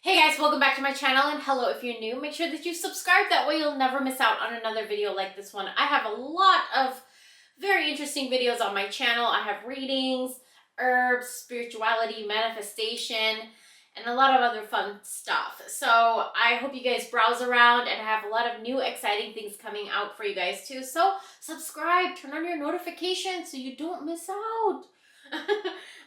Hey guys, welcome back to my channel, and hello if you're new. Make sure that you subscribe, that way you'll never miss out on another video like this one. I have a lot of very interesting videos on my channel. I have readings, herbs, spirituality, manifestation, and a lot of other fun stuff. So I hope you guys browse around, and I have a lot of new exciting things coming out for you guys too. So subscribe, turn on your notifications so you don't miss out.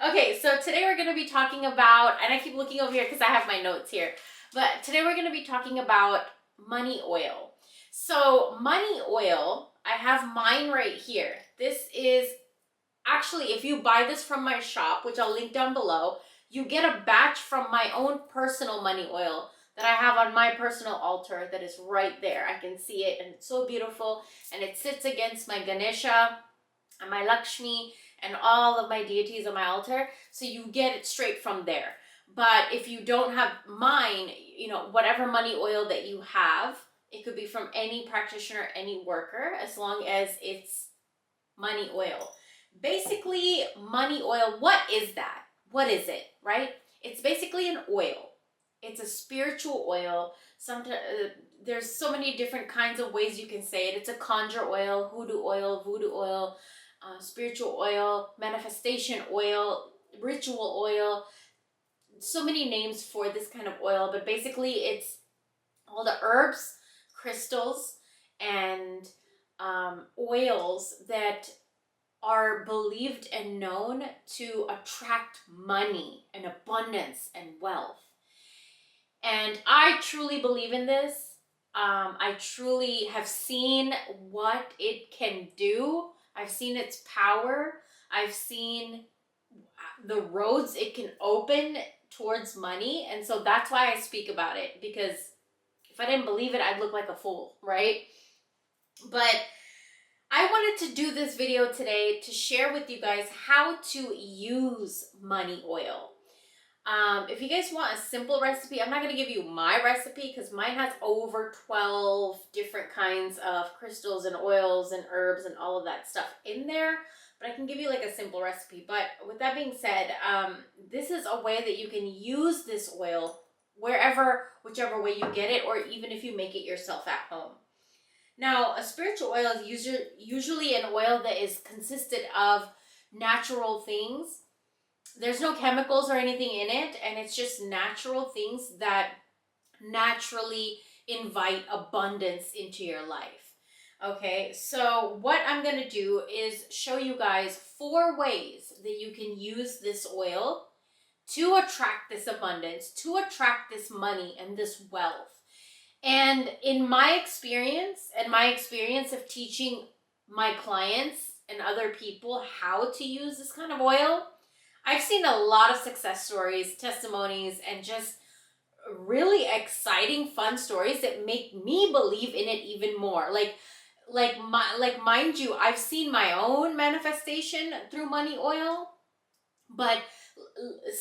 Okay, so today we're going to be talking about, and I keep looking over here because I have my notes here, but today we're going to be talking about money oil. So money oil, I have mine right here. This is actually, if you buy this from my shop, which I'll link down below, you get a batch from my own personal money oil that I have on my personal altar that is right there. I can see it, and it's so beautiful, and it sits against my Ganesha and my Lakshmi and all of my deities on my altar. So you get it straight from there. But if you don't have mine, whatever money oil that you have, it could be from any practitioner, any worker, as long as it's money oil. Basically, money oil, what is that? What is it, right? It's basically an oil. It's a spiritual oil. Sometimes there's so many different kinds of ways you can say it. It's a conjure oil, hoodoo oil, voodoo oil, spiritual oil, manifestation oil, ritual oil. So many names for this kind of oil, but basically it's all the herbs, crystals, and oils that are believed and known to attract money and abundance and wealth. And I truly believe in this. I truly have seen what it can do. I've seen its power. I've seen the roads it can open towards money. And so that's why I speak about it, because if I didn't believe it, I'd look like a fool, right? But I wanted to do this video today to share with you guys how to use money oil. If you guys want a simple recipe, I'm not going to give you my recipe because mine has over 12 different kinds of crystals and oils and herbs and all of that stuff in there. But I can give you like a simple recipe. But with that being said, this is a way that you can use this oil whichever way you get it, or even if you make it yourself at home. Now, a spiritual oil is usually an oil that is consisted of natural things. There's no chemicals or anything in it, and it's just natural things that naturally invite abundance into your life. Okay, so what I'm going to do is show you guys 4 ways that you can use this oil to attract this abundance, to attract this money and this wealth. And in my experience, and my experience of teaching my clients and other people how to use this kind of oil, I've seen a lot of success stories, testimonies, and just really exciting, fun stories that make me believe in it even more. Mind you, I've seen my own manifestation through money oil, but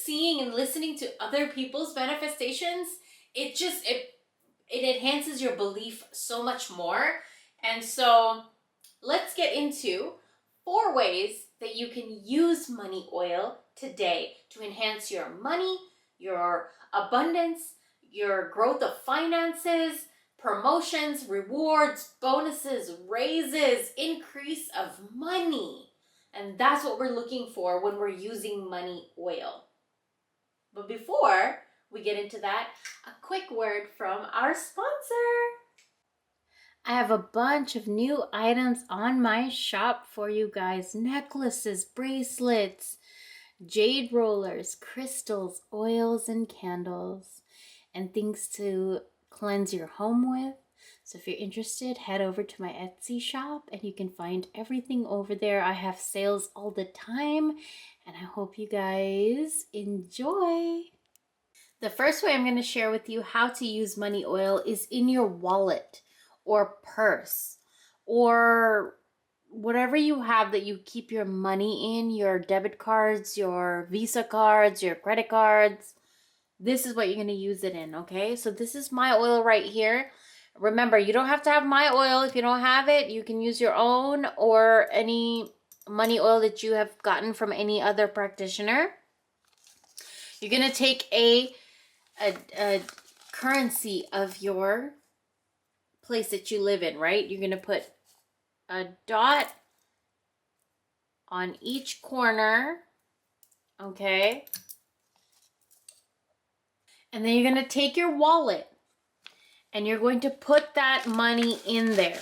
seeing and listening to other people's manifestations, it enhances your belief so much more. And so let's get into 4 ways that you can use money oil today to enhance your money, your abundance, your growth of finances, promotions, rewards, bonuses, raises, increase of money. And that's what we're looking for when we're using money oil. But before we get into that, a quick word from our sponsor. I have a bunch of new items on my shop for you guys. Necklaces, bracelets, jade rollers, crystals, oils, and candles, and things to cleanse your home with. So if you're interested, head over to my Etsy shop and you can find everything over there. I have sales all the time, and I hope you guys enjoy. The first way I'm going to share with you how to use money oil is in your wallet or purse or whatever you have that you keep your money in, your debit cards, your Visa cards, your credit cards. This is what you're going to use it in, okay? So this is my oil right here. Remember, you don't have to have my oil. If you don't have it, you can use your own or any money oil that you have gotten from any other practitioner. You're going to take a a currency of your place that you live in, right? You're going to put a dot on each corner, okay? And then you're going to take your wallet and you're going to put that money in there.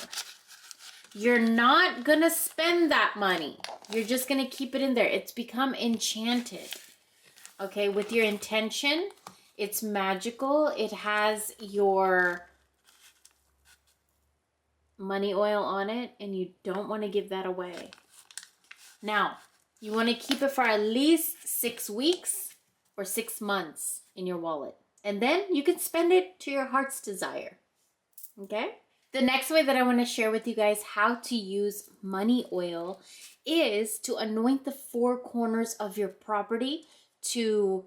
You're not going to spend that money. You're just going to keep it in there. It's become enchanted, okay, with your intention. It's magical. It has your money oil on it, and you don't want to give that away. Now, you want to keep it for at least 6 weeks or 6 months in your wallet. And then you can spend it to your heart's desire, okay? The next way that I want to share with you guys how to use money oil is to anoint the 4 corners of your property to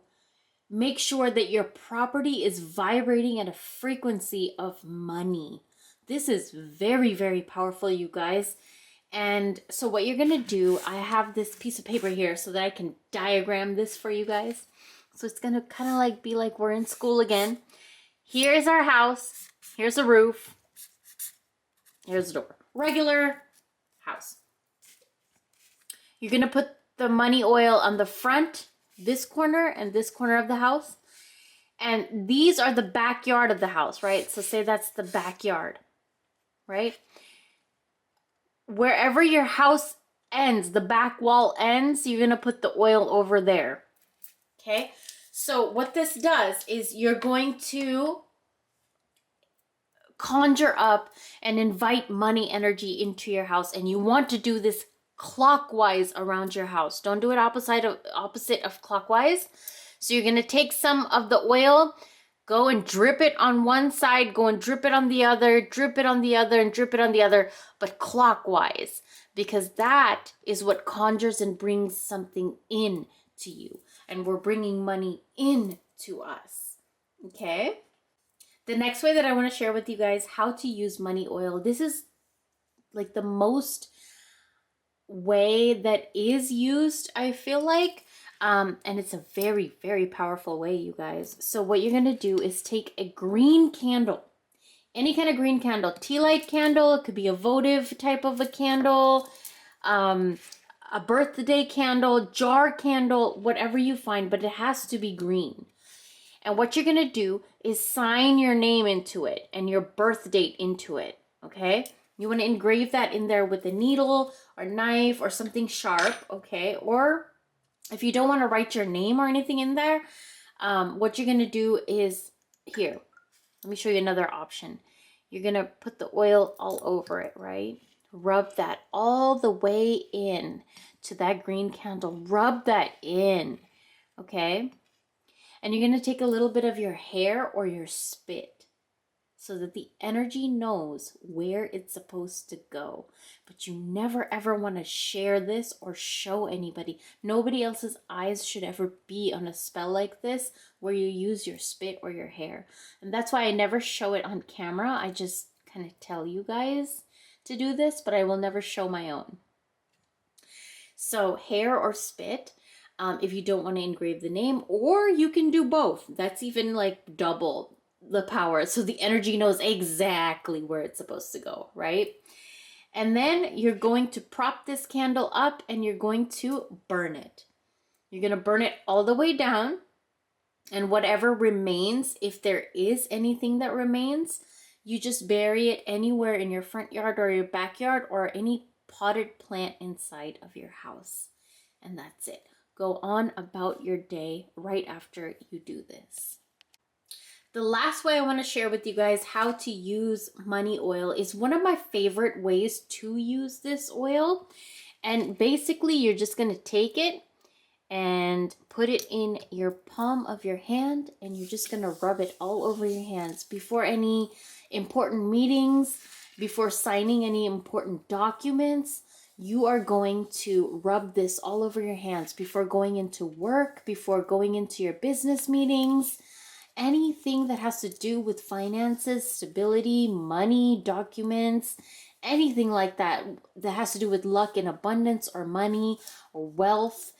make sure that your property is vibrating at a frequency of money. This is very, very powerful, you guys. And so what you're going to do, I have this piece of paper here so that I can diagram this for you guys. So it's going to kind of like be like we're in school again. Here's our house. Here's the roof. Here's the door. Regular house. You're going to put the money oil on the front, this corner, and this corner of the house. And these are the backyard of the house, right? So say that's the backyard, right? Wherever your house ends, the back wall ends, you're going to put the oil over there. Okay? So what this does is you're going to conjure up and invite money energy into your house, and you want to do this clockwise around your house. Don't do it opposite of clockwise. So you're going to take some of the oil, go and drip it on one side, go and drip it on the other, drip it on the other, and drip it on the other, but clockwise, because that is what conjures and brings something in to you, and we're bringing money in to us. Okay? The next way that I want to share with you guys how to use money oil, this is like the most way that is used, I feel like, and it's a very, very powerful way, you guys. So what you're going to do is take a green candle, any kind of green candle, tea light candle, it could be a votive type of a candle, a birthday candle, jar candle, whatever you find, but it has to be green. And what you're going to do is sign your name into it and your birth date into it, okay? You want to engrave that in there with a needle or knife or something sharp, okay? Or if you don't want to write your name or anything in there, what you're going to do is, here, let me show you another option. You're going to put the oil all over it, right? Rub that all the way in to that green candle. Rub that in, okay? And you're going to take a little bit of your hair or your spit so that the energy knows where it's supposed to go. But you never ever want to share this or show anybody. Nobody else's eyes should ever be on a spell like this where you use your spit or your hair. And that's why I never show it on camera. I just kind of tell you guys to do this, but I will never show my own. So hair or spit. If you don't want to engrave the name, or you can do both. That's even like double the power. So the energy knows exactly where it's supposed to go, right? And then you're going to prop this candle up and you're going to burn it. You're going to burn it all the way down. And whatever remains, if there is anything that remains, you just bury it anywhere in your front yard or your backyard or any potted plant inside of your house. And that's it. Go on about your day right after you do this. The last way I want to share with you guys how to use money oil is one of my favorite ways to use this oil. And basically you're just going to take it and put it in your palm of your hand, and you're just going to rub it all over your hands before any important meetings, before signing any important documents. You are going to rub this all over your hands before going into work, before going into your business meetings, anything that has to do with finances, stability, money, documents, anything like that that has to do with luck and abundance or money or wealth.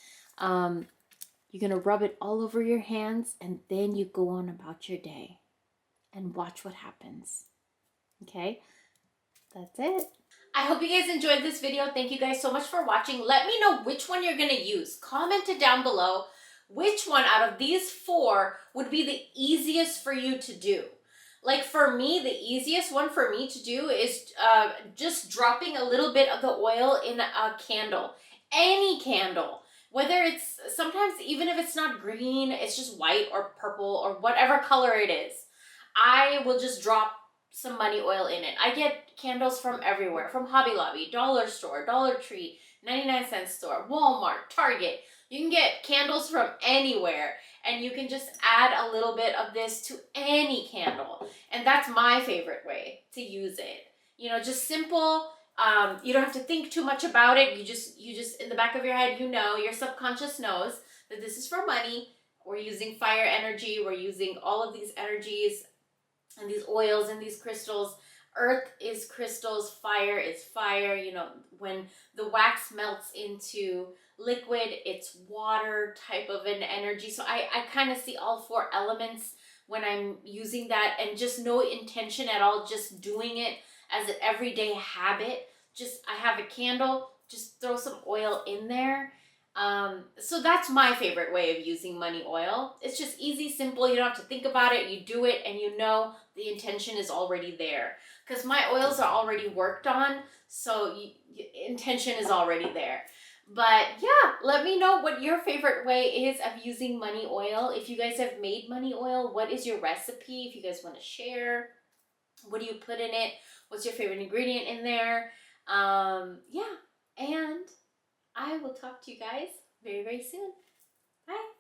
You're You're going to rub it all over your hands, and then you go on about your day and watch what happens. Okay? That's it. I hope you guys enjoyed this video. Thank you guys so much for watching. Let me know which one you're going to use. Comment it down below. Which one out of these 4 would be the easiest for you to do? Like for me, the easiest one for me to do is just dropping a little bit of the oil in a candle. Any candle. Whether it's, sometimes even if it's not green, it's just white or purple or whatever color it is. I will just drop some money oil in it. I get candles from everywhere, from Hobby Lobby, Dollar Store, Dollar Tree, 99-cent store, Walmart, Target. You can get candles from anywhere, and you can just add a little bit of this to any candle. And that's my favorite way to use it. You know, just simple. You don't have to think too much about it. You just in the back of your head, you know, your subconscious knows that this is for money. We're using fire energy. We're using all of these energies and these oils and these crystals. Earth is crystals, fire is fire. You know, when the wax melts into liquid, it's water type of an energy. So I kind of see all 4 elements when I'm using that, and just no intention at all, just doing it as an everyday habit. Just, I have a candle, just throw some oil in there. So that's my favorite way of using money oil. It's just easy, simple. You don't have to think about it. You do it, and you know the intention is already there. Because my oils are already worked on, so intention is already there. But yeah, let me know what your favorite way is of using money oil. If you guys have made money oil, what is your recipe? If you guys want to share, what do you put in it? What's your favorite ingredient in there? Yeah, and I will talk to you guys very, very soon. Bye.